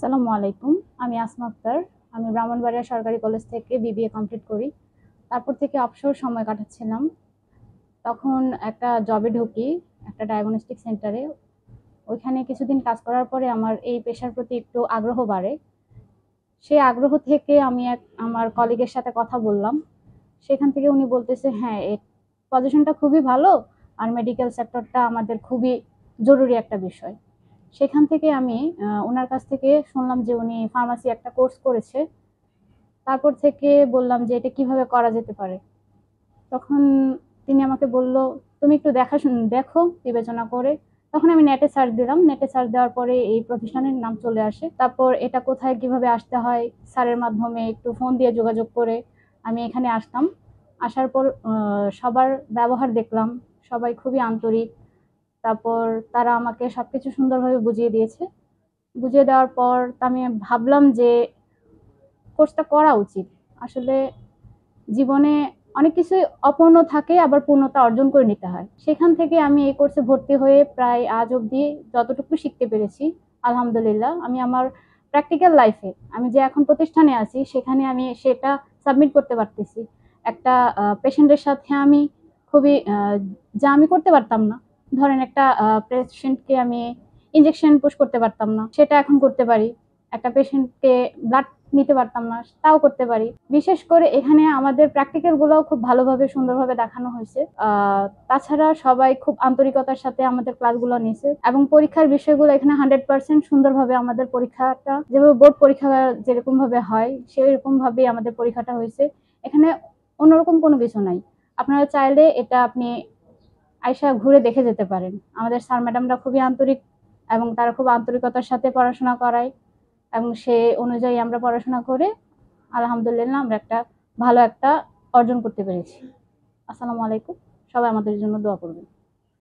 আসসালামু আলাইকুম। আমি আসমা আক্তার। আমি ব্রাহ্মণবাড়িয়া সরকারি কলেজ থেকে বিবিএ কমপ্লিট করি। তারপর থেকে অবসর সময় কাটাচ্ছিলাম। তখন একটা জবে ঢুকি, একটা ডায়াগনস্টিক সেন্টারে। ওইখানে কিছুদিন কাজ করার পরে আমার এই পেশার প্রতি একটু আগ্রহ বাড়ে। সেই আগ্রহ থেকে আমি আমার কলিগের সাথে কথা বললাম। সেখান থেকে উনি বলতেছে, হ্যাঁ, এই পজিশনটা খুবই ভালো আর মেডিকেল সেক্টরটা আমাদের খুবই জরুরি একটা বিষয়। সেখান থেকে আমি ওনার কাছ থেকে শুনলাম যে উনি ফার্মাসি একটা কোর্স করেছে। তারপর থেকে বললাম যে এটা কিভাবে করা যেতে পারে। তখন তিনি আমাকে বলল, তুমি একটু দেখো বিবেচনা করে। তখন আমি নেটে সার্চ দিলাম। নেটে সার্চ দেওয়ার পরে এই প্রতিষ্ঠানের নাম চলে আসে। তারপর এটা কোথায় কিভাবে আসতে হয় স্যারের মাধ্যমে একটু ফোন দিয়ে যোগাযোগ করে আমি এখানে আসলাম। আসার পর সবার ব্যবহার দেখলাম, সবাই খুবই আন্তরিক। তারপর তারা আমাকে সবকিছু সুন্দরভাবে বুঝিয়ে দিয়েছে। বুঝিয়ে দেওয়ার পর আমি ভাবলাম যে কোর্সটা করা উচিত। আসলে জীবনে অনেক কিছুই অপূর্ণ থাকে, আবার পূর্ণতা অর্জন করে নিতে হয়। সেখান থেকে আমি এই কোর্সে ভর্তি হয়ে প্রায় আজ অবধি যতটুকু শিখতে পেরেছি, আলহামদুলিল্লাহ, আমি আমার প্র্যাকটিক্যাল লাইফে আমি যে এখন প্রতিষ্ঠানে আছি সেখানে আমি সেটা সাবমিট করতে পারতেছি। একটা পেশেন্টের সাথে আমি খুবই যা আমি করতে পারতাম না, ধরেন একটা পেশেন্টকে আমি ইনজেকশন পুশ করতে পারতাম না, সেটা এখন করতে পারি। একটা পেশেন্টকে ব্লাড নিতে পারতাম না, তাও করতে পারি। বিশেষ করে এখানে আমাদের প্র্যাকটিক্যাল গুলোও খুব ভালোভাবে সুন্দরভাবে দেখানো হয়েছে। তাছাড়া সবাই খুব আন্তরিকতার সাথে আমাদের ক্লাসগুলো নিছে এবং পরীক্ষার বিষয়গুলো এখানে 100% সুন্দরভাবে আমাদের পরীক্ষাটা যেভাবে বোর্ড পরীক্ষা যেরকম ভাবে হয় সেরকম ভাবে আমাদের পরীক্ষাটা হয়েছে। এখানে অন্যরকম কোনো কিছু নাই। আপনারা চাইলে এটা আপনি আয়সা ঘুরে দেখে যেতে পারেন। আমাদের স্যার ম্যাডামরা খুবই আন্তরিক এবং তারা খুব আন্তরিকতার সাথে পড়াশোনা করায় এবং সে অনুযায়ী আমরা পড়াশোনা করে আলহামদুলিল্লাহ আমরা ভালো একটা অর্জন করতে পেরেছি। আসসালামু আলাইকুম। সবাই আমাদের জন্য দোয়া করবেন।